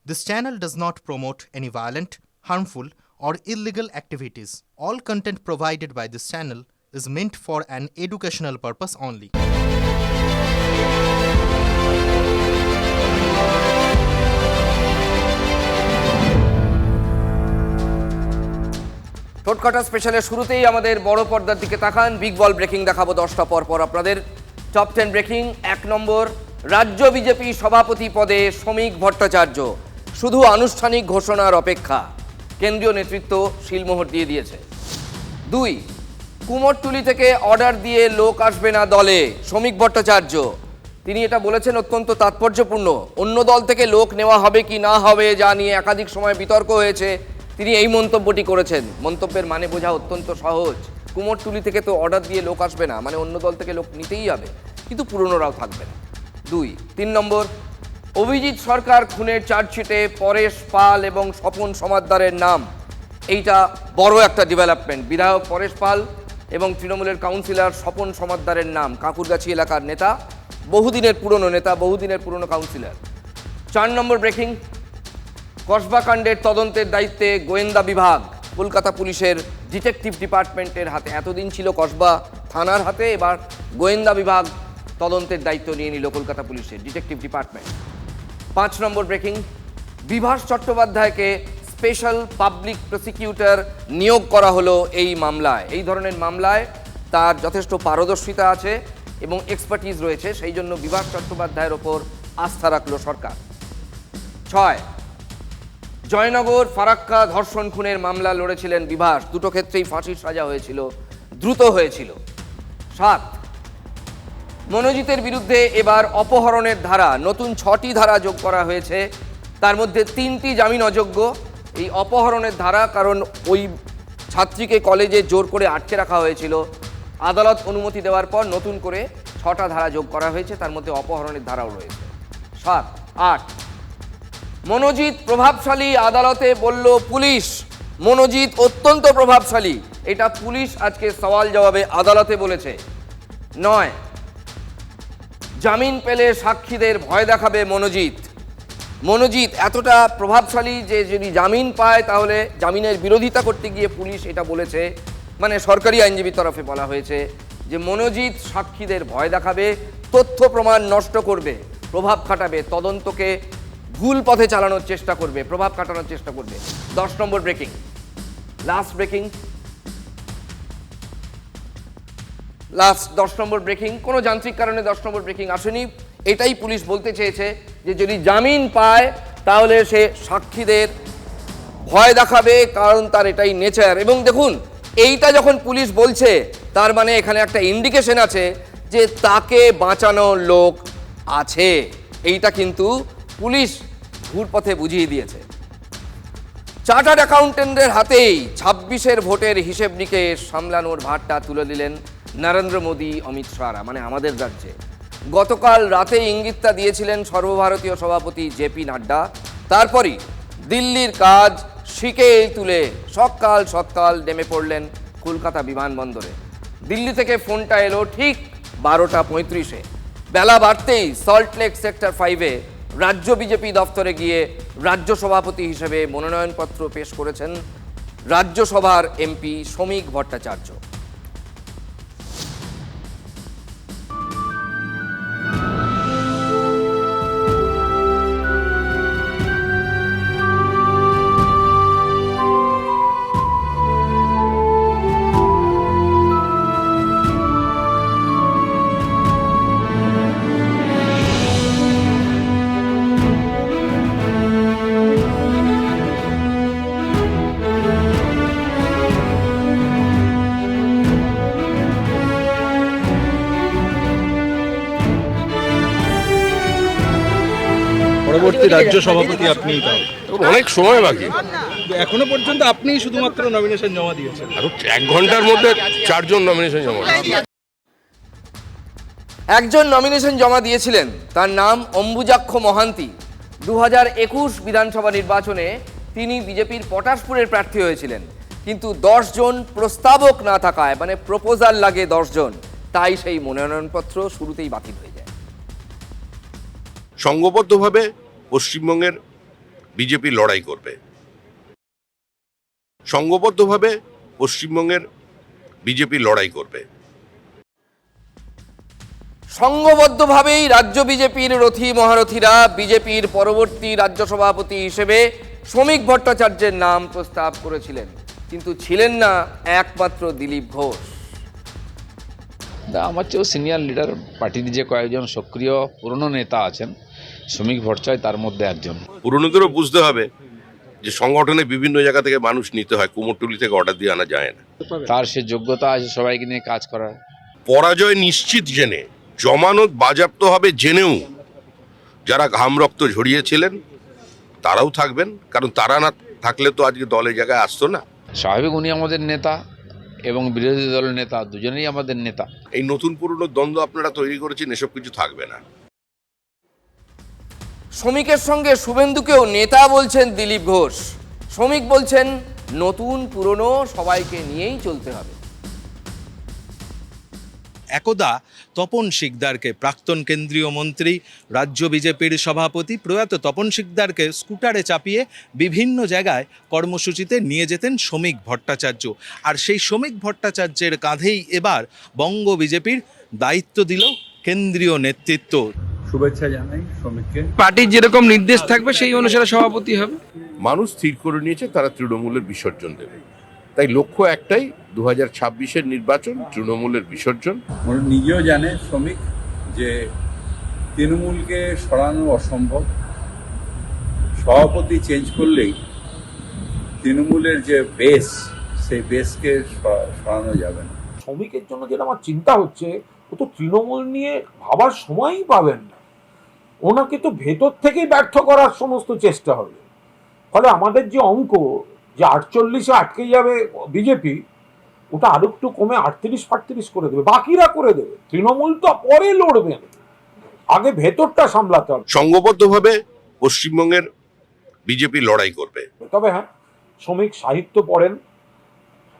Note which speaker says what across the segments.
Speaker 1: This channel does not promote any violent, harmful, or illegal activities. All content provided by this channel is meant for an educational purpose only.
Speaker 2: টোটকাটা স্পেশালের শুরুতেই আমাদের বড় পর্দার দিকে তাকান। Big বল breaking দেখাবো 10টা পর পর আপনাদের। Top 10 breaking. 1 নম্বর, রাজ্য বিজেপি সভাপতি পদে শ্রমিক ভট্টাচার্য, শুধু আনুষ্ঠানিক ঘোষণার অপেক্ষা। কেন্দ্রীয় নেতৃত্ব শিলমোহর দিয়ে দিয়েছে। 2, কুমোরটুলি থেকে অর্ডার দিয়ে লোক আসবে না দলে, শ্রমিক ভট্টাচার্য। তিনি এটা বলেছেন অত্যন্ত তাৎপর্যপূর্ণ। অন্য দল থেকে লোক নেওয়া হবে কি না হবে যা নিয়ে একাধিক সময় বিতর্ক হয়েছে, তিনি এই মন্তব্যটি করেছেন। মন্তব্যের মানে বোঝা অত্যন্ত সহজ। কুমোরটুলি থেকে তো অর্ডার দিয়ে লোক আসবে না, মানে অন্য দল থেকে লোক নিতেই হবে, কিন্তু পুরনোরাও থাকবে না। 2, 3 নম্বর, অভিজিৎ সরকার খুনের চার্জশিটে পরেশ পাল এবং স্বপন সমাদ্দারের নাম। এইটা বড় একটা ডেভেলপমেন্ট। বিধায়ক পরেশ পাল এবং তৃণমূলের কাউন্সিলর স্বপন সমাদ্দারের নাম, কাঁকুরগাছি এলাকার নেতা, বহুদিনের পুরনো নেতা, বহুদিনের পুরনো কাউন্সিলর। 4 নম্বর ব্রেকিং, কসবা কাণ্ডের তদন্তের দায়িত্বে গোয়েন্দা বিভাগ, কলকাতা পুলিশের ডিটেকটিভ ডিপার্টমেন্টের হাতে। এতদিন ছিল কসবা থানার হাতে, এবার গোয়েন্দা বিভাগ তদন্তের দায়িত্ব নিয়ে নিল কলকাতা পুলিশের detective department. 5 number breaking, Bibhas চট্টোপাধ্যায়কে স্পেশাল পাবলিক প্রসিকিউটর নিয়োগ করা হলো এই মামলায়। এই ধরনের মামলায় তার যথেষ্ট পারদর্শিতা আছে এবং এক্সপার্টিজ রয়েছে, সেই জন্য বিভাস চট্টোপাধ্যায়ের ওপর আস্থা রাখল সরকার। 6, জয়নগর ফারাক্কা ধর্ষণ খুনের মামলা লড়েছিলেন বিভাস, দুটো ক্ষেত্রেই ফাঁসির সাজা হয়েছিল, দ্রুত হয়েছিল। 7, মনোজিতের বিরুদ্ধে এবার অপহরণের ধারা, নতুন 6টি ধারা যোগ করা হয়েছে, তার মধ্যে 3টি জামিন অযোগ্য। এই অপহরণের ধারা, কারণ ওই ছাত্রীকে কলেজে জোর করে আটকে রাখা হয়েছিল, আদালত অনুমতি দেওয়ার পর নতুন করে 6টা ধারা যোগ করা হয়েছে, তার মধ্যে অপহরণের ধারাও রয়েছে। 7, 8, মনোজিৎ প্রভাবশালী, আদালতে বলল পুলিশ। মনোজিৎ অত্যন্ত প্রভাবশালী, এটা পুলিশ আজকে সওয়াল জবাবে আদালতে বলেছে। 9, জামিন পেলে সাক্ষীদের ভয় দেখাবে মনোজিৎ। মনোজিৎ এতটা প্রভাবশালী যে যদি জামিন পায় তাহলে জামিনের বিরোধিতা করতে গিয়ে পুলিশ এটা বলেছে, মানে সরকারি আইনজীবীর তরফে বলা হয়েছে যে মনোজিৎ সাক্ষীদের ভয় দেখাবে, তথ্য প্রমাণ নষ্ট করবে, প্রভাব খাটাবে, তদন্তকে ভুল পথে চালানোর চেষ্টা করবে, প্রভাব খাটানোর চেষ্টা করবে। 10 নম্বর ব্রেকিং, লাস্ট ব্রেকিং, 10 নম্বর ব্রেকিং। কোনো যান্ত্রিক কারণে 10 নম্বর ব্রেকিং আসেনি। এটাই পুলিশ বলতে চেয়েছে যে যদি জামিন পায় তাহলে সে সাক্ষীদের ভয় দেখাবে, কারণ তার এটাই নেচার। এবং দেখুন, এইটা যখন পুলিশ বলছে তার মানে এখানে একটা ইন্ডিকেশন আছে যে তাকে বাঁচানোর লোক আছে। এইটা কিন্তু পুলিশ ঘুরপথে বুঝিয়ে দিয়েছে। চার্টার্ড অ্যাকাউন্টেন্টের হাতেই 26-এর ভোটের হিসেব নিকেশ সামলানোর ভারটা তুলে দিলেন নরেন্দ্র মোদী, অমিত শাহরা, মানে আমাদের রাজ্যে। গতকাল রাতে ইঙ্গিতটা দিয়েছিলেন সর্বভারতীয় সভাপতি জেপি নাড্ডা। তারপরই দিল্লির কাজ শিখেই তুলে সকাল নেমে পড়লেন কলকাতা বিমানবন্দরে। দিল্লি থেকে ফোনটা এলো ঠিক 12:35-এ। বেলা বাড়তেই সল্টলেক সেক্টর 5-এ রাজ্য বিজেপি দফতরে গিয়ে রাজ্য সভাপতি হিসেবে মনোনয়নপত্র পেশ করেছেন রাজ্যসভার এমপি শ্রমিক ভট্টাচার্য।
Speaker 3: পরবর্তী রাজ্য সভাপতি আপনি, তাও
Speaker 4: অনেক সময় বাকি।
Speaker 3: এখনো পর্যন্ত আপনি শুধুমাত্র নমিনেশন জমা দিয়েছেন,
Speaker 4: আরো 1 ঘন্টার মধ্যে 4 জন নমিনেশন জমা দিয়েছে।
Speaker 2: একজন নমিনেশন জমা দিয়েছিলেন, তার নাম অম্বুজাক্ষ মহান্তি। 2021 বিধানসভা নির্বাচনে তিনি বিজেপির পটাশপুরের প্রার্থী হয়েছিলেন, কিন্তু 10 জন প্রস্তাবক না থাকায়, মানে প্রপোজাল লাগে 10 জন, তাই সেই মনোনয়নপত্র শুরুতেই বাতিল হয়ে যায়।
Speaker 4: সংঘবদ্ধভাবে পশ্চিমবঙ্গের বিজেপি লড়াই করবে। সংঘবদ্ধভাবে পশ্চিমবঙ্গের বিজেপি লড়াই করবে।
Speaker 2: সংঘবদ্ধভাবেই রাজ্য বিজেপির রথী মহারথীরা বিজেপির পরবর্তী রাজ্য সভাপতি হিসেবে শ্রমিক ভট্টাচার্যের নাম প্রস্তাব করেছিলেন, কিন্তু ছিলেন না একমাত্র দিলীপ ঘোষ।
Speaker 5: আমার চেয়েও সিনিয়র লিডার পার্টির যে কয়েকজন সক্রিয় পুরনো নেতা আছেন, শ্রমিক ভট্টাচার্য তার মধ্যে একজন।
Speaker 4: পুরনোদেরও বুঝতে হবে যে সংগঠনে বিভিন্ন জায়গা থেকে মানুষ নিতে হয়, কুমোরটুলি থেকে অর্ডার দিয়ে আনা যায় না।
Speaker 5: তার সে যোগ্যতা আছে সবাইকে নিয়ে কাজ করার।
Speaker 4: পরাজয় নিশ্চিত জেনে, জমানত বাজেয়াপ্ত হবে জেনেও যারা ঘাম রক্ত ঝরিয়েছিলেন তারাও থাকবেন, কারণ তারা না থাকলে তো আজকে দলের জায়গায় আসতো না।
Speaker 5: স্বাভাবিক, উনি আমাদের নেতা এবং বিরোধী দলের নেতা, দুজনেই আমাদের নেতা।
Speaker 4: এই নতুন পুরনো দ্বন্দ্ব আপনারা তৈরি করেছেন, এসব কিছু থাকবে না।
Speaker 2: শ্রমিকের সঙ্গে শুভেন্দুকেও নেতা বলছেন দিলীপ ঘোষ। শ্রমিক বলছেন নতুন পুরনো সবাইকে নিয়েই চলতে হবে।
Speaker 6: একদা তপন শিকদারকে, প্রাক্তন কেন্দ্রীয় মন্ত্রী, রাজ্য বিজেপির সভাপতি প্রয়াত তপন শিকদারকে স্কুটারে চাপিয়ে বিভিন্ন জায়গায় কর্মসূচিতে নিয়ে যেতেন শ্রমিক ভট্টাচার্য। আর সেই শ্রমিক ভট্টাচার্যের কাঁধেই এবার বঙ্গ বিজেপির দায়িত্ব দিল কেন্দ্রীয় নেতৃত্ব।
Speaker 7: শুভেচ্ছা জানাই শ্রমিককে।
Speaker 3: পার্টির যেরকম নির্দেশ থাকবে সেই অনুসারে সভাপতি হবে।
Speaker 4: মানুষ স্থির করে নিয়েছে তারা তৃণমূলের বিসর্জন দেবে, তাই লক্ষ্য একটাই, 2026-এর নির্বাচন, তৃণমূলের বিসর্জন।
Speaker 7: ওরা নিজেও জানে শ্রমিক যে তৃণমূলকে সরানো অসম্ভব। সভাপতি চেঞ্জ করলেই তৃণমূলের যে বেস, সেই বেসকে সরানো যাবে না।
Speaker 8: শ্রমিকের জন্য যেটা আমার চিন্তা হচ্ছে, ও তো তৃণমূল নিয়ে ভাবার সময়ই পাবেন না। ওনাকে তো ভেতর থেকেই ব্যর্থ করার সমস্ত চেষ্টা হবে। ফলে আমাদের যে অঙ্ক যে 48-এ আটকে যাবে বিজেপি, ওটা আরো একটু কমে 38-38 করে দেবে, বাকিরা করে দেবে। তৃণমূল তো পরে লড়বেন, আগে ভেতরটা সামলাতে হবে।
Speaker 4: সংঘবদ্ধভাবে পশ্চিমবঙ্গের বিজেপি লড়াই করবে।
Speaker 8: তবে হ্যাঁ, শ্রমিক সাহিত্য পড়েন,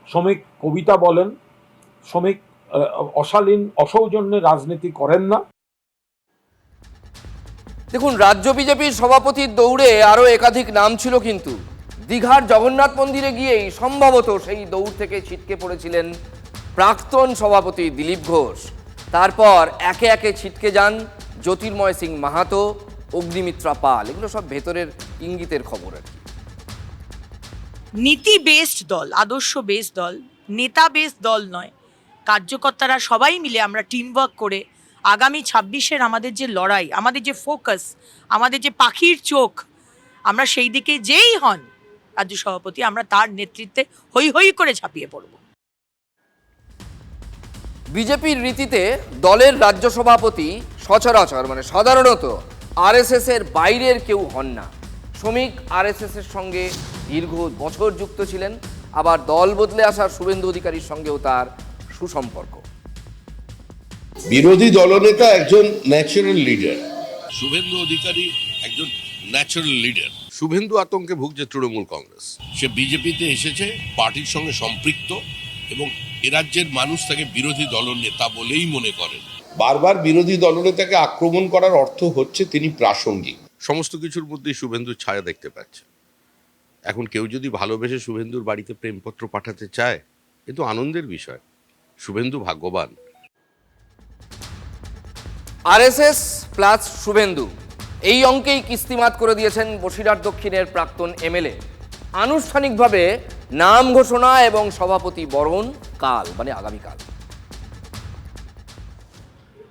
Speaker 8: শ্রমিক কবিতা বলেন, শ্রমিক অশালীন অসৌজন্যে রাজনীতি করেন না।
Speaker 2: দেখুন, রাজ্য বিজেপির সভাপতির দৌড়ে আরও একাধিক নাম ছিল, কিন্তু দীঘার জগন্নাথ মন্দিরে গিয়েই সম্ভবত সেই দৌড় থেকে ছিটকে পড়েছিলেন প্রাক্তন সভাপতি দিলীপ ঘোষ। তারপর একে একে ছিটকে যান জ্যোতির্ময় সিং মাহাতো, অগ্নিমিত্রা পাল। এগুলো সব ভেতরের ইঙ্গিতের খবর আর কি।
Speaker 9: নীতি বেসড দল, আদর্শ বেসড দল, নেতা বেসড দল নয়। কার্যকর্তারা সবাই মিলে আমরা টিমওয়ার্ক করে আগামী 26-এর আমাদের যে লড়াই, আমাদের যে ফোকাস, আমাদের যে পাখির চোখ, আমরা সেই দিকে যেই হন রাজ্য সভাপতি, আমরা তার নেতৃত্বে হই হই করে ঝাঁপিয়ে পড়ব।
Speaker 2: বিজেপির রীতিতে দলের রাজ্য সভাপতি সচরাচর মানে সাধারণত আরএসএস এর বাইরের কেউ হন না। শ্রমিক আরএসএস এর সঙ্গে দীর্ঘ বছর যুক্ত ছিলেন, আবার দল বদলে আসা শুভেন্দু অধিকারীর সঙ্গেও তার সুসম্পর্ক।
Speaker 4: বিরোধী দলনেতা একজন ন্যাচারাল লিডার, শুভেন্দু অধিকারী একজন ন্যাচারাল লিডার। শুভেন্দু আতঙ্কে ভুগছে তৃণমূল কংগ্রেস। সে বিজেপিতে এসেছে, পার্টির সঙ্গে সম্পৃক্ত, এবং এ রাজ্যের মানুষ তাকে বিরোধী দলনেতা বলেই মনে করেন। বারবার বিরোধী দলনেতাকে আক্রমণ করার অর্থ হচ্ছে তিনি প্রাসঙ্গিক। সমস্ত কিছুর মধ্যেই শুভেন্দুর ছায়া দেখতে পাচ্ছে। এখন কেউ যদি ভালোবেসে শুভেন্দুর বাড়িতে প্রেমপত্র পাঠাতে চায়, এ তো আনন্দের বিষয়। শুভেন্দু ভাগ্যবান।
Speaker 2: আরএসএস প্লাস শুভেন্দু, এই অঙ্কেই কিস্তিমাত করে দিয়েছেন বসিরহাট দক্ষিণের প্রাক্তন এমএলএ। আনুষ্ঠানিকভাবে নাম ঘোষণা এবং সভাপতি বরণ কাল, মানে আগামীকাল।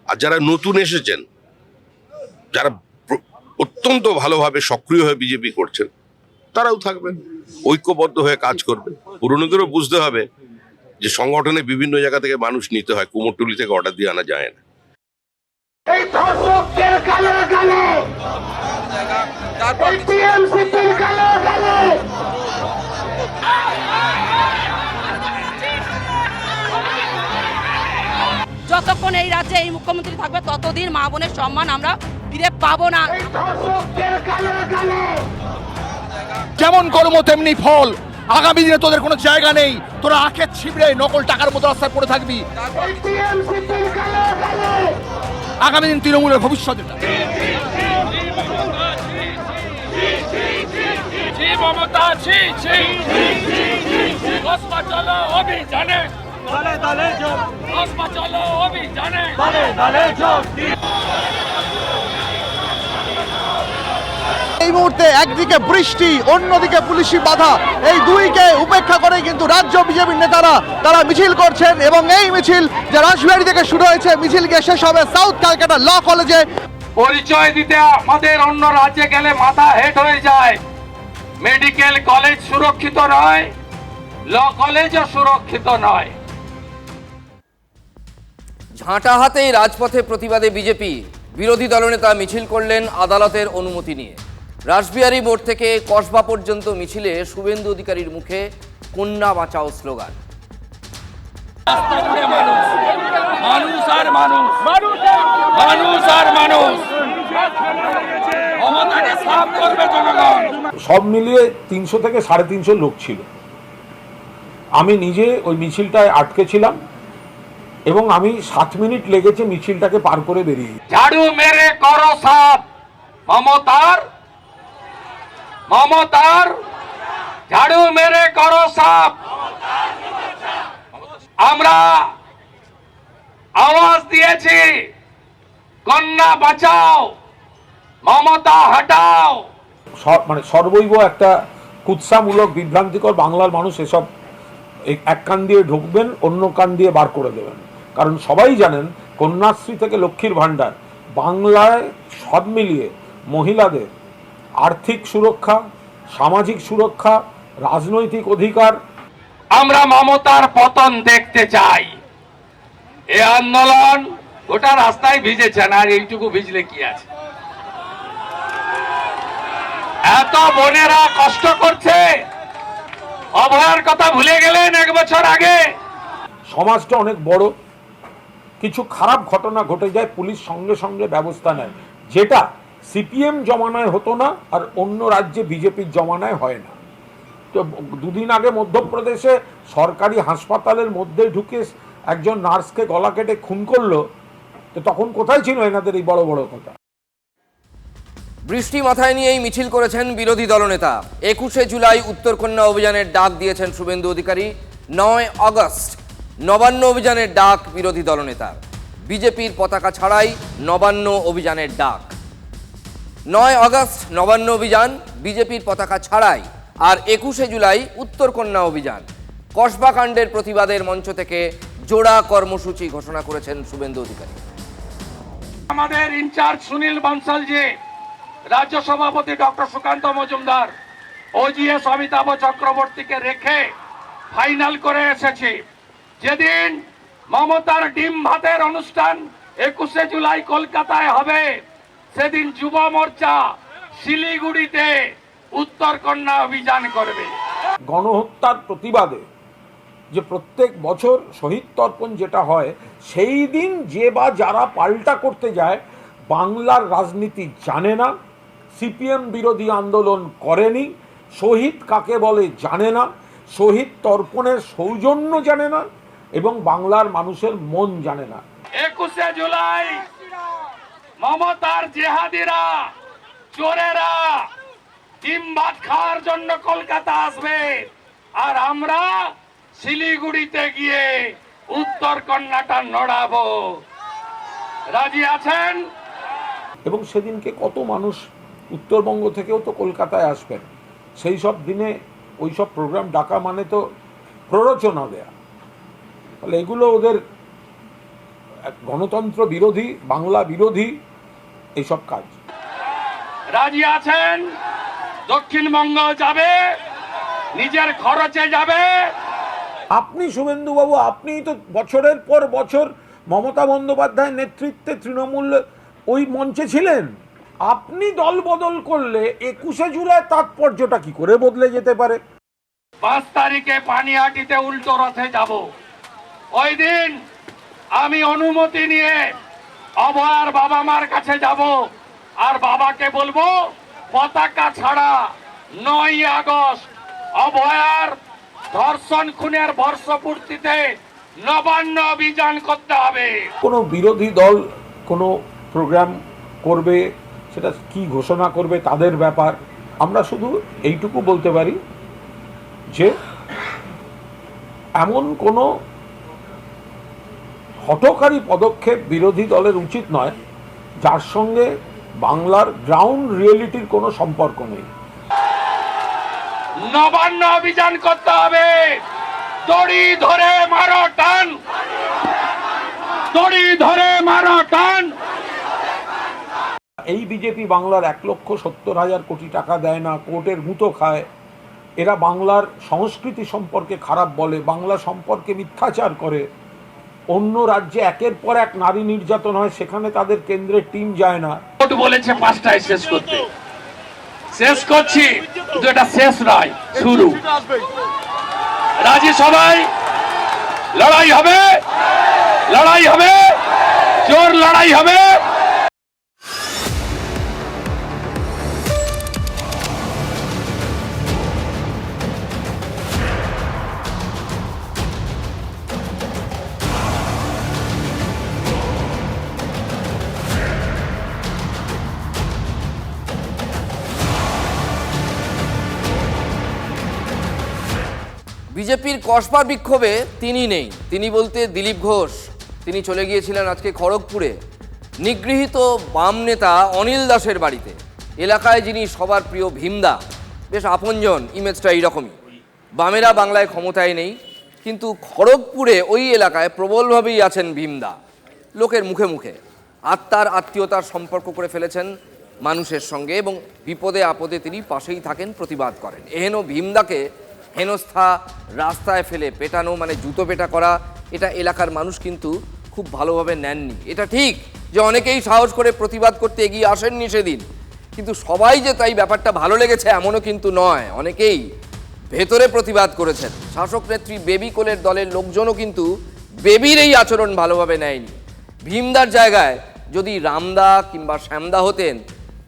Speaker 4: আর যারা নতুন এসেছেন, যারা অত্যন্ত ভালোভাবে সক্রিয় হয়ে বিজেপি করছেন, তারাও থাকবেন, ঐক্যবদ্ধ হয়ে কাজ করবে। পুরনোদেরও বুঝতে হবে যে সংগঠনে বিভিন্ন জায়গা থেকে মানুষ নিতে হয়, কুমোরটুলি থেকে অর্ডার দিয়ে আনা যায় না।
Speaker 9: যতক্ষণ এই রাজ্যে এই মুখ্যমন্ত্রী থাকবে ততদিন মা বোনের সম্মান আমরা ফিরে পাবো না।
Speaker 3: যেমন কর্ম তেমনি ফল। আগামী দিনে তোদের কোনো জায়গা নেই, তোরা আখের ছিবড়ে নকল টাকার মতো রাস্তায় পড়ে থাকবি। আগামী দিন তৃণমূলের ভবিষ্যৎ। মমতা ছি ছি কসমা চলো অভিযানে দলে দলে যোগ কসমা চলো অভিযানে দলে দলে যোগ
Speaker 10: এই মুহূর্তে একদিকে বৃষ্টি অন্যদিকে পুলিশি বাধা, এই দুইকে উপেক্ষা করে কিন্তু রাজ্য বিজেপির নেতারা তারা মিছিল করছেন এবং এই মিছিল যে রাজবাড়ি থেকে শুরু হয়েছে মিছিল গিয়ে শেষ হবে সাউথ ক্যালকাটা ল কলেজে।
Speaker 3: পরিচয় দিতে আমাদের অন্য রাজ্যে গেলে মাথা হেট হয়ে যায়। মেডিকেল কলেজ সুরক্ষিত নয়, ল কলেজও সুরক্ষিত নয়।
Speaker 2: ঝাঁটা হাতেই রাজপথে প্রতিবাদে বিজেপি, বিরোধী দলনেতা মিছিল করলেন আদালতের অনুমতি নিয়ে। রাসবিহারী মোড় থেকে কসবা পর্যন্ত মিছিলে শুভেন্দু অধিকারীর মুখে কন্যা বাঁচাও স্লোগান।
Speaker 3: মানুষ আর মানুষ, মানুষ আর মানুষ, মমতাকে সাফ করবে জনগণ।
Speaker 8: সব মিলিয়ে 300 থেকে 350 লোক ছিল। আমি নিজে ওই মিছিলটায় আটকে ছিলাম এবং আমি 7 মিনিট লেগেছে মিছিলটাকে পার করে বেরিয়ে।
Speaker 3: ঝাড়ু মেরে করো সাফ মমতার, মমতার ঝাড়ু মেরে করো সাফ। আমরা আওয়াজ দিয়েছি কন্যা বাঁচাও, মমতা হটাও।
Speaker 8: মানে সর্বৈব একটা কুৎসামূলক বিভ্রান্তিকর, বাংলার মানুষ এসব এক কান দিয়ে ঢুকবেন অন্য কান দিয়ে বার করে দেবেন। কারণ সবাই জানেন কন্যাশ্রী থেকে লক্ষ্মীর ভাণ্ডার বাংলায় সব মিলিয়ে মহিলাদের আর্থিক সুরক্ষা, সামাজিক সুরক্ষা, রাজনৈতিক অধিকার।
Speaker 3: আমরা মমতার পতন দেখতে চাই। এই আন্দোলন গোটা রাস্তায় ভিজেছেন, আর এইটুকু ভিজলে কি আছে? এত বোনেরা কষ্ট করছে, অভয়ার কথা ভুলে গেলেন 1 বছর আগে।
Speaker 8: সমাজটা অনেক বড়, কিছু খারাপ ঘটনা ঘটে যায় পুলিশ সঙ্গে সঙ্গে ব্যবস্থা নেয়, যেটা সিপিএম জমানায় হতো না আর অন্য রাজ্যে বিজেপির জমানায় হয় না। তো 2 দিন আগে মধ্যপ্রদেশে সরকারি হাসপাতালের মধ্যে ঢুকে একজন নার্সকে গলা কেটে খুন করলো, তো তখন কোথায় ছিল এনাদের এই বড় বড় কথা?
Speaker 2: বৃষ্টি মাথায় নিয়েই মিছিল করেছেন বিরোধী দলনেতা। 21শে জুলাই উত্তরকন্যা অভিযানের ডাক দিয়েছেন শুভেন্দু অধিকারী। 9 আগস্ট নবান্ন অভিযানের ডাক বিরোধী দলনেতার। বিজেপির পতাকা ছাড়াই নবান্ন অভিযানের ডাক। 9 আগস্ট নবান্ন অভিযান, বিজেপির পতাকা ছাড়াই। আর 21শে জুলাই উত্তরকন্যা অভিযান। কসবা কাণ্ডের প্রতিবাদের মঞ্চ থেকে জোড়া কর্মসূচি ঘোষণা করেছেন শুভেন্দু অধিকারী।
Speaker 3: আমাদের ইনচার্জ সুনীল বানসালজি, রাজ্য সভাপতি ডক্টর সুকান্ত মজুমদার, ওজিএস অমিতাভ চক্রবর্তীকে রেখে ফাইনাল করে এসেছি। যেদিন মমতার ডিম ভাতের অনুষ্ঠান 21শে জুলাই কলকাতায় হবে, সেদিন যুব মোর্চা শিলিগুড়িতে উত্তরকন্যা অভিযান করবে।
Speaker 8: গণহত্যার প্রতিবাদে যে প্রত্যেক বছর শহীদ তর্পণ যেটা হয়, সেই দিন যে বা যারা পাল্টা করতে যায় বাংলার রাজনীতি জানে না, সিপিএম বিরোধী আন্দোলন করেনি, শহীদ কাকে বলে জানে না, শহীদ তর্পণের সৌজন্য জানে না এবং বাংলার মানুষের মন জানে না।
Speaker 3: 21শে জুলাই মমতার জেহাদিরা, চোরেরা ডিম ভাত খাওয়ার জন্য কলকাতা আসবে, আর আমরা শিলিগুড়িতে গিয়ে উত্তরকন্যাটা নড়াবো। রাজি আছেন?
Speaker 8: এবং সেদিনকে কত মানুষ উত্তরবঙ্গ থেকেও তো কলকাতায় আসবেন। সেই সব দিনে ওই সব প্রোগ্রাম ডাকা মানে তো প্ররোচনা দেয়া। তাহলে এগুলো ওদের গণতন্ত্র বিরোধী, বাংলা বিরোধী এইসব কাজ।
Speaker 3: রাজি আছেন? দক্ষিণবঙ্গ যাবে, নিজের খরচে যাবে।
Speaker 8: আপনি শুভেন্দুবাবু, আপনি তো বছরের পর বছর মমতা বন্দ্যোপাধ্যায়ের নেতৃত্বে তৃণমূল ওই মঞ্চে ছিলেন। আপনি দল বদল করলে 21শে জুলাই তাৎপর্যটা কি করে বদলে যেতে পারে?
Speaker 3: 5 তারিখে পানিহাটিতে উল্টো রথে যাব। ওই দিন আমি অনুমতি নিয়ে অভয়ার বাবা মার কাছে যাব, আর বাবাকে বলবো পতাকা ছাড়া 9 আগস্ট অভয়ার ধর্ষণ খুনের বর্ষপূর্তিতে নবান্ন অভিযান করতে হবে।
Speaker 8: কোনো বিরোধী দল কোনো প্রোগ্রাম করবে, সেটা কি ঘোষণা করবে তাদের ব্যাপার। আমরা শুধু এইটুকু বলতে পারি যে এমন কোনো হঠকারী পদক্ষেপ বিরোধী দলের উচিত নয় যার সঙ্গে বাংলার গ্রাউন্ড রিয়েলিটির কোনো সম্পর্ক নেই।
Speaker 3: নবান্ন অভিযান করতে হবে, দড়ি ধরে মারো টান, দড়ি ধরে মারো টান।
Speaker 8: এই বিজেপি বাংলার 1,70,000 কোটি টাকা দেয় না, কোর্টের মুতো খায়, এরা বাংলার সংস্কৃতি সম্পর্কে খারাপ বলে, বাংলা সম্পর্কে মিথ্যাচার করে, অন্য রাজ্যে একের পর এক নারী নির্যাতন হয়, সেখানে তাদের কেন্দ্রের টিম যায় না।
Speaker 3: কোর্ট বলেছে 5টায় শেষ করতে, শেষ করছি, কিন্তু এটা শেষ নয়, শুরু। রাজি সবাই? লড়াই হবে, লড়াই হবে, জোর লড়াই হবে।
Speaker 2: বিজেপির কসবা বিক্ষোভে তিনি নেই, তিনি বলতে দিলীপ ঘোষ। তিনি চলে গিয়েছিলেন আজকে খড়গপুরে নিগৃহীত বাম নেতা অনিল দাসের বাড়িতে। এলাকায় যিনি সবার প্রিয় ভীমদা, বেশ আপনজন, ইমেজটা এইরকমই। বামেরা বাংলায় ক্ষমতায় নেই, কিন্তু খড়গপুরে ওই এলাকায় প্রবলভাবেই আছেন ভীমদা। লোকের মুখে মুখে আত্মার আত্মীয়তার সম্পর্ক করে ফেলেছেন মানুষের সঙ্গে, এবং বিপদে আপদে তিনি পাশেই থাকেন, প্রতিবাদ করেন। এহেন ভীমদাকে হেনস্থা, রাস্তায় ফেলে পেটানো, মানে জুতো পেটা করা, এটা এলাকার মানুষ কিন্তু খুব ভালোভাবে নেননি। এটা ঠিক যে অনেকেই সাহস করে প্রতিবাদ করতে এগিয়ে আসেননি সেদিন, কিন্তু সবাই যে তাই ব্যাপারটা ভালো লেগেছে এমনও কিন্তু নয়। অনেকেই ভেতরে প্রতিবাদ করেছেন। শাসক নেত্রী বেবি কোলের দলের লোকজনও কিন্তু বেবির এই আচরণ ভালোভাবে নেয়নি। ভীমদার জায়গায় যদি রামদা কিংবা শ্যামদা হতেন,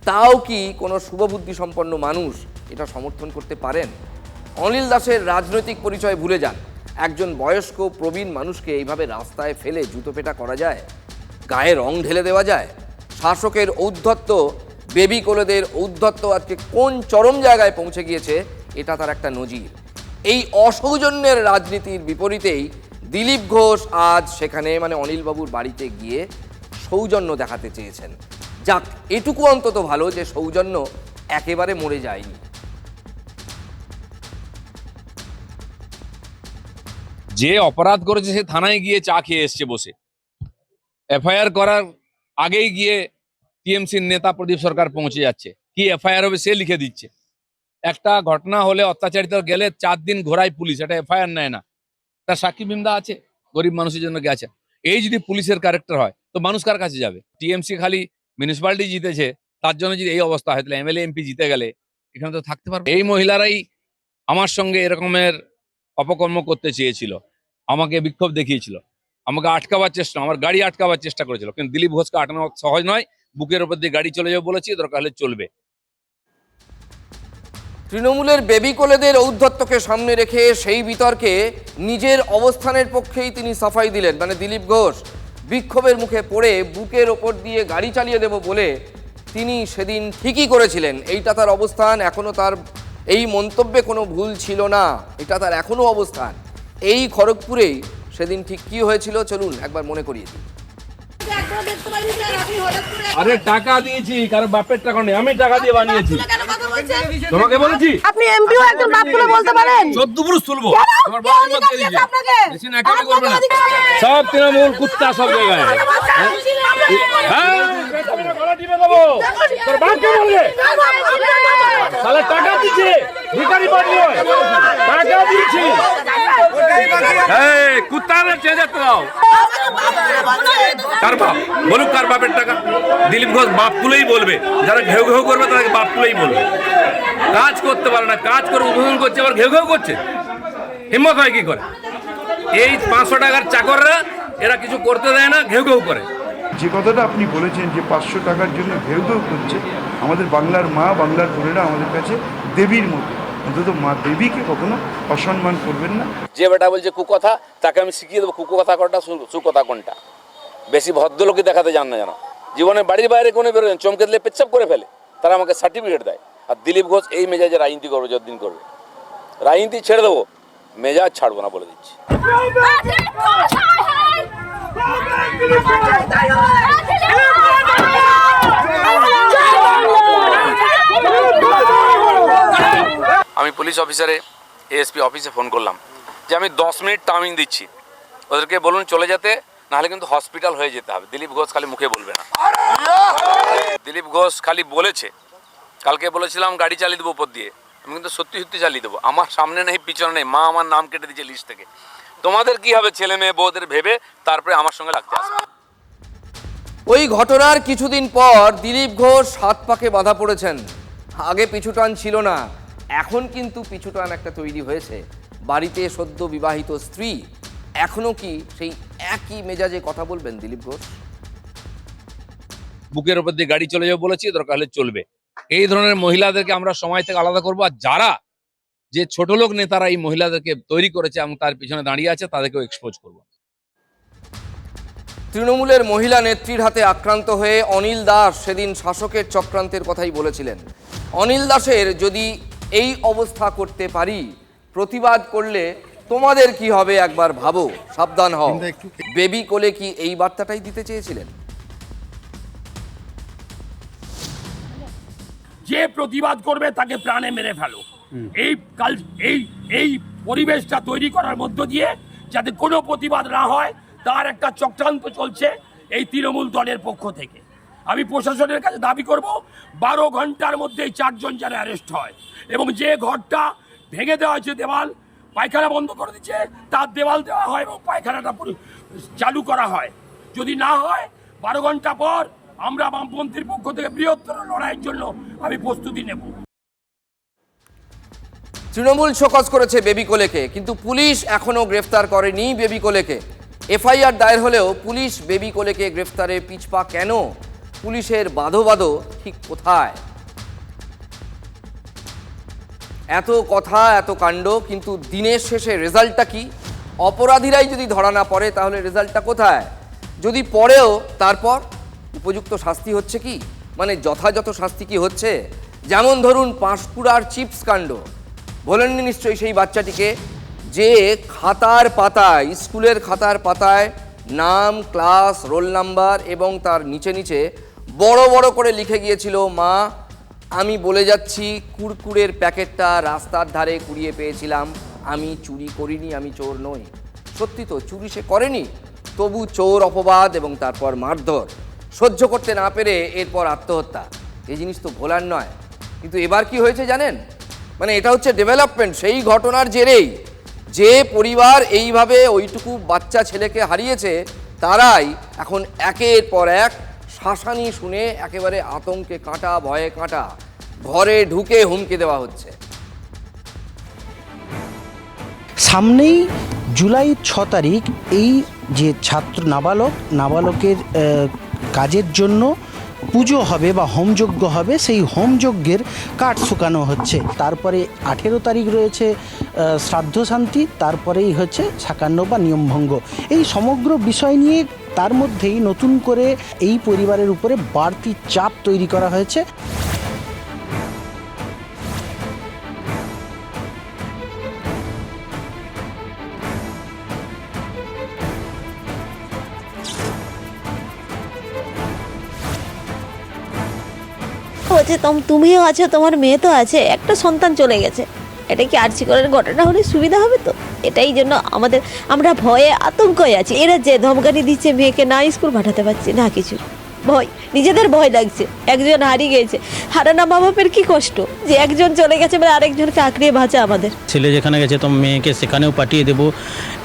Speaker 2: তাও কি কোনো শুভবুদ্ধি সম্পন্ন মানুষ এটা সমর্থন করতে পারেন? অনিল দাসের রাজনৈতিক পরিচয় ভুলে যান। একজন বয়স্ক প্রবীণ মানুষকে এইভাবে রাস্তায় ফেলে জুতোপেটা করা যায়? গায়ে রং ঢেলে দেওয়া যায়? শাসকের ঔদ্ধত্য, বেবি কোলেদের ঔদ্ধত্য আজকে কোন চরম জায়গায় পৌঁছে গিয়েছে, এটা তার একটা নজির। এই অসৌজন্যের রাজনীতির বিপরীতেই দিলীপ ঘোষ আজ সেখানে, মানে অনিলবাবুর বাড়িতে গিয়ে সৌজন্য দেখাতে চেয়েছেন। যাক, এটুকু অন্তত ভালো যে সৌজন্য একেবারে মরে যায়নি।
Speaker 5: যে অপরাধ করেছে সে থানায় গিয়ে চা খেয়ে এসছে বসে, এফআইআর করার আগেই গিয়ে টিএমসির নেতা প্রদীপ সরকার পৌঁছে যাচ্ছে, কি এফআইআর হবে সে লিখে দিচ্ছে। একটা ঘটনা হলে অত্যাচারিত গেলে 4 দিন ঘোরায় পুলিশ, এটা এফআইআর নেয় না। তার সাক্ষী ভীমদা আছে, গরিব মানুষের জন্য গেছে। এই যদি পুলিশের ক্যারেক্টার হয় তো মানুষ কার কাছে যাবে? টিএমসি খালি মিউনিসিপ্যালিটি জিতেছে, তার জন্য যদি এই অবস্থা হয়, তাহলে এমএলএ এমপি জিতে গেলে এখানে তো থাকতে পারবে। এই মহিলারাই আমার সঙ্গে এরকমের অপকর্ম করতে চেয়েছিল, আমাকে বিক্ষোভ দেখিয়েছিল, আমাকে আটকাবার চেষ্টা, আমার গাড়ি আটকাবার চেষ্টা করেছিল, কিন্তু দিলীপ ঘোষকে আটকানো সহজ নয়। বুকের উপর দিয়ে গাড়ি চলে যাবে বলেছি, দরকার হলে চলবে।
Speaker 2: তৃণমূলের বেবি কোলেদের ঔদ্ধত্যকে সামনে রেখে সেই বিতর্কে নিজের অবস্থানের পক্ষেই তিনি সাফাই দিলেন। মানে দিলীপ ঘোষ বিক্ষোভের মুখে পড়ে বুকের ওপর দিয়ে গাড়ি চালিয়ে দেব বলে তিনি সেদিন ঠিকই করেছিলেন। এইটা তার অবস্থান, এখনো তার এই মন্তব্যে কোনো ভুল ছিল না, এটা তার এখনো অবস্থান। এই খড়গপুরেই সেদিন ঠিক কি হয়েছিল চলুন একবার মনে করিয়ে দিই।
Speaker 11: আরে টাকা দিয়েছি, কারো বাপের টাকা নেই, আমি টাকা দিয়ে বানিয়েছি। তোমাকে বলেছি
Speaker 12: আপনি এমপিও একজন বাপ তুলে বলতে পারেন?
Speaker 11: 14 পুরুষ তুলবো, তোমার বাপ মত দিয়েছে, বেশি নাকামি করবে না। সব তৃণমূল কুত্তা সব জায়গায়। হ্যাঁ গলা টিপে দেবো, তোর বাপ কে বলবে? তাহলে টাকা দিচ্ছে, ভিখারি পার্টি নয়, টাকা দিয়েছি। এই কুত্তারে চেয়ে যেতে দাও। কার বাপ বলুক, কার বাপের টাকা? দিলীপ ঘোষ বাপ তুলেই বলবে, যারা ঘেউ ঘেউ করবে তাদেরকে বাপ তুলেই বলবে। কাজ করতে পারে না, কাজ করে উদ্বোধন করছে, আবার ঘেউ ঘেউ করছে। হিম্মত হয় কি করে? এই 500 টাকার চাকররা এরা কিছু করতে দেয় না, ঘেউ ঘেউ করে।
Speaker 13: যে কথাটা আপনি বলেছেন যে 500 টাকার জন্য ঘেউ ঘেউ করছে, আমাদের বাংলার মা, বাংলার বোনেরা আমাদের কাছে দেবীর মতো, অন্তত মা দেবীকে কখনো অসম্মান করবেন না।
Speaker 5: যে বেটা বলছে কুকথা, তাকে আমি শিখিয়ে দেবো কুকথা কোনটা, সুকথা কোনটা। বেশি ভদ্রলোকই দেখাতে জান না, জানো জীবনে বাড়ির বাইরে কোনো বেরোয় চমকে দিলে পেচ্ছাপ করে ফেলে, তারা আমাকে সার্টিফিকেট দেয়। আর দিলীপ ঘোষ এই মেজাজে রাজনীতি করবে, যতদিন করবে। রাজনীতি ছেড়ে দেবো, মেজাজ ছাড়বো না বলে দিচ্ছি। আমি পুলিশ অফিসারে এএসপি অফিসে ফোন করলাম যে আমি 10 মিনিট টাইমিং দিচ্ছি, ওদেরকে বলুন চলে যেতে, নাহলে কিন্তু হসপিটাল হয়ে যেতে হবে। দিলীপ ঘোষ খালি মুখে বলবে না, দিলীপ ঘোষ খালি বলেছে। কালকে বলেছিলাম গাড়ি চালিয়ে দেবো উপর দিয়ে, আমি কিন্তু সত্যি সত্যি চালিয়ে দেবো। আমার সামনে নেই পিছনে নেই, মা আমার নাম কেটে দিয়েছে লিস্ট থেকে। তোমাদের কি হবে ছেলে মেয়ে বউদের ভেবে তারপরে আমার সঙ্গে লাগতে আসবে।
Speaker 2: ওই ঘটনার কিছুদিন পর দিলীপ ঘোষ হাত পাকে বাঁধা পড়েছেন। আগে পিছুটান ছিল না, এখন কিন্তু পিছুটান একটা তৈরি হয়েছে। বাড়িতে সদ্য বিবাহিত স্ত্রী, এখনো কি সেই একই মেজাজে কথা বলবেন দিলীপ ঘোষ?
Speaker 5: বুকের উপর দিয়ে গাড়ি চলে যাবে বলেছি, দরকার হলে চলবে। এই ধরনের মহিলাদেরকে আমরা সময় থেকে আলাদা করবো। আর যারা যে ছোট লোক নেতারা এই মহিলাদেরকে তৈরি করেছে এবং তার পিছনে দাঁড়িয়ে আছে, তাদেরকেও এক্সপোজ করবো।
Speaker 2: তৃণমূলের মহিলা নেত্রীর হাতে আক্রান্ত হয়ে অনিল দাস সেদিন শাসকের চক্রান্তের কথাই বলেছিলেন। অনিল দাসের যদি এই অবস্থা করতে পারি, প্রতিবাদ করলে তোমাদের কি হবে একবার ভাবো, সাবধান হও। বেবি কোলে কি এই বার্তাটাই দিতে চেয়েছিলেন?
Speaker 3: যে প্রতিবাদ করবে তাকে প্রাণে মেরে ফেলো। এই পরিবেশটা তৈরি করার মধ্য দিয়ে যাতে কোনো প্রতিবাদ না হয়, তার একটা চক্রান্ত চলছে এই তৃণমূল দলের পক্ষ থেকে। আমি প্রশাসনের কাছে দাবি করব 12 ঘন্টার মধ্যেই 4 জন যেন অ্যারেস্ট হয়, এবং যে ঘরটা ভেঙে দেওয়া হয়েছে, দেওয়াল পায়খানা বন্ধ করে দিচ্ছে, তার দেওয়াল দেওয়া হয় এবং পায়খানাটা চালু করা হয়। যদি না হয় 12 ঘন্টা পর আমরা বামপন্থীর পক্ষ থেকে বৃহত্তর লড়াইয়ের জন্য আমি প্রস্তুতি নেব।
Speaker 2: তৃণমূল শোকজ করেছে বেবি কোলেকে, কিন্তু পুলিশ এখনো গ্রেফতার করেনি বেবি কোলেকে। এফআইআর দায়ের হলেও পুলিশ বেবি কোলেকে গ্রেফতারে পিছপা কেন? পুলিশের বাঁধো ঠিক কোথায়? এত কথা, এত কাণ্ড, কিন্তু দিনের শেষে রেজাল্টটা কি? অপরাধীরাই যদি ধরা না পড়ে, তাহলে রেজাল্টটা কোথায়? যদি পড়েও তারপর উপযুক্ত শাস্তি হচ্ছে কি? মানে যথাযথ শাস্তি কি হচ্ছে? যেমন ধরুন পাঁশকুড়ার চিপস কাণ্ড। বলেননি নিশ্চয়ই সেই বাচ্চাটিকে, যে খাতার পাতায়, স্কুলের খাতার পাতায় নাম, ক্লাস, রোল নাম্বার এবং তার নিচে নিচে বড় বড় করে লিখে গিয়েছিল, মা আমি বলে যাচ্ছি কুরকুরের প্যাকেটটা রাস্তার ধারে কুড়িয়ে পেয়েছিলাম, আমি চুরি করিনি, আমি চোর নই। সত্যি তো চুরি সে করেনি, তবু চোর অপবাদ এবং তারপর মারধর সহ্য করতে না পেরে এরপর আত্মহত্যা। এই জিনিস তো ভোলার নয়। কিন্তু এবার কি হয়েছে জানেন? মানে এটা হচ্ছে ডেভেলপমেন্ট। সেই ঘটনার জেরেই যে পরিবার এইভাবে ওইটুকু বাচ্চা ছেলেকে হারিয়েছে, তারাই এখন একের পর এক শাসানি শুনে একেবারে আতঙ্কে কাঁটা, ভয়ে কাঁটা, ঘরে ঢুকে হুমকি দেওয়া হচ্ছে।
Speaker 14: সামনেই জুলাই 6 তারিখ এই যে ছাত্র নাবালকের কাজের জন্য পুজো হবে বা হোমযজ্ঞ হবে, সেই হোমযজ্ঞের কাঠ শুকানো হচ্ছে। তারপরে 18 তারিখ রয়েছে শ্রাদ্ধ শান্তি, তারপরেই হচ্ছে 51 বা নিয়মভঙ্গ। এই সমগ্র বিষয় নিয়ে তার মধ্যেই নতুন করে এই পরিবারের উপরে বাড়তি চাপ তৈরি করা হয়েছে।
Speaker 12: হচ্ছে তুমিও আছো, তোমার মেয়ে তো আছে, একটা সন্তান চলে গেছে, এটা কি আরসি করার ঘটনা হলে সুবিধা হবে? তো এটাই জন্য আমরা ভয়ে আতঙ্কে আছি। এরা যে ধমকানি দিচ্ছে, মেয়েকে না স্কুল পাঠাতে পারছি না, কিছু ভয়, নিজেদের ভয় লাগছে। একজন হারিয়ে গেছে, হারানো মা বাপের কি কষ্ট, যে একজন চলে গেছে মানে আরেকজনকে আঁকড়িয়ে বাঁচা আমাদের।
Speaker 14: ছেলে যেখানে গেছে তো মেয়েকে সেখানেও পাঠিয়ে দেবো,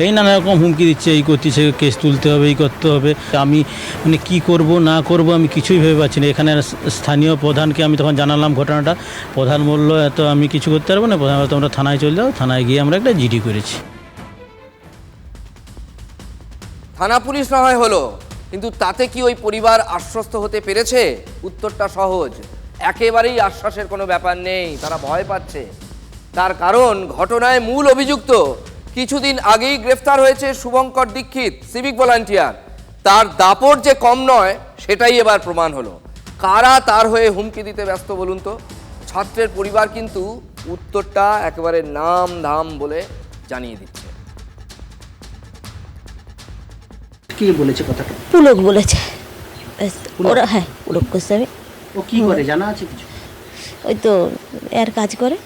Speaker 14: এই নানা রকম হুমকি দিচ্ছে, এই করতেছে, কেস তুলতে হবে, এই করতে হবে। আমি মানে কি করব না করব আমি কিছুই ভেবে পাচ্ছি না। এখানে স্থানীয় প্রধানকে আমি তখন জানালাম ঘটনাটা, প্রধান বলল এত আমি কিছু করতে পারবো না, প্রধান তোমরা থানায় চলে যাও। থানায় গিয়ে আমরা একটা জিডি করেছি।
Speaker 2: থানা পুলিশ না হয় হলো, কিন্তু তাতে কি ওই পরিবার আশ্বস্ত হতে পেরেছে? উত্তরটা সহজ, একেবারেই আশ্বাসের কোনো ব্যাপার নেই। তারা ভয় পাচ্ছে। তার কারণ ঘটনায় মূল অভিযুক্ত কিছুদিন আগেই গ্রেফতার হয়েছে শুভঙ্কর দীক্ষিত, সিভিক ভলান্টিয়ার। তার দাপট যে কম নয়, সেটাই এবার প্রমাণ হলো। কারা তার হয়ে হুমকি দিতে ব্যস্ত বলুন তো? ছাত্রের পরিবার কিন্তু উত্তরটা একেবারে নাম ধাম বলে জানিয়ে দিচ্ছে।
Speaker 14: কে বলেছে কথাটা?
Speaker 12: পুলক বলেছে। ওরা, হ্যাঁ, পুলক গোস্বামী।
Speaker 14: ও কি করে জানা আছে কিছু?
Speaker 12: ওই তো এর কাজ করে,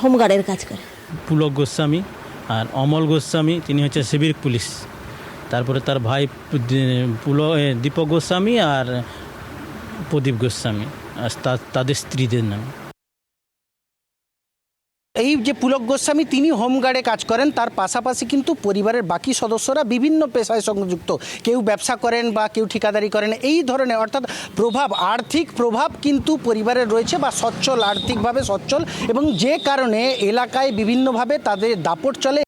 Speaker 12: হোমগার্ডের কাজ করে।
Speaker 15: পুলক গোস্বামী আর অমল গোস্বামী, তিনি হচ্ছে সিভিক পুলিশ। তারপরে তার ভাই দীপক গোস্বামী আর প্রদীপ গোস্বামী, আর তাদের স্ত্রীদের নাম।
Speaker 14: এই যে পুলক গোস্বামী, তিনি হোমগার্ডে কাজ করেন, তার পাশাপাশি কিন্তু পরিবারের বাকি সদস্যরা বিভিন্ন পেশায় সংযুক্ত, কেউ ব্যবসা করেন বা কেউ ঠিকাদারি করেন, এই ধরনের, অর্থাৎ প্রভাব, আর্থিক প্রভাব কিন্তু পরিবারের রয়েছে বা সচ্ছল, আর্থিকভাবে সচ্ছল, এবং যে কারণে এলাকায় বিভিন্নভাবে তাদের দাপট চলে।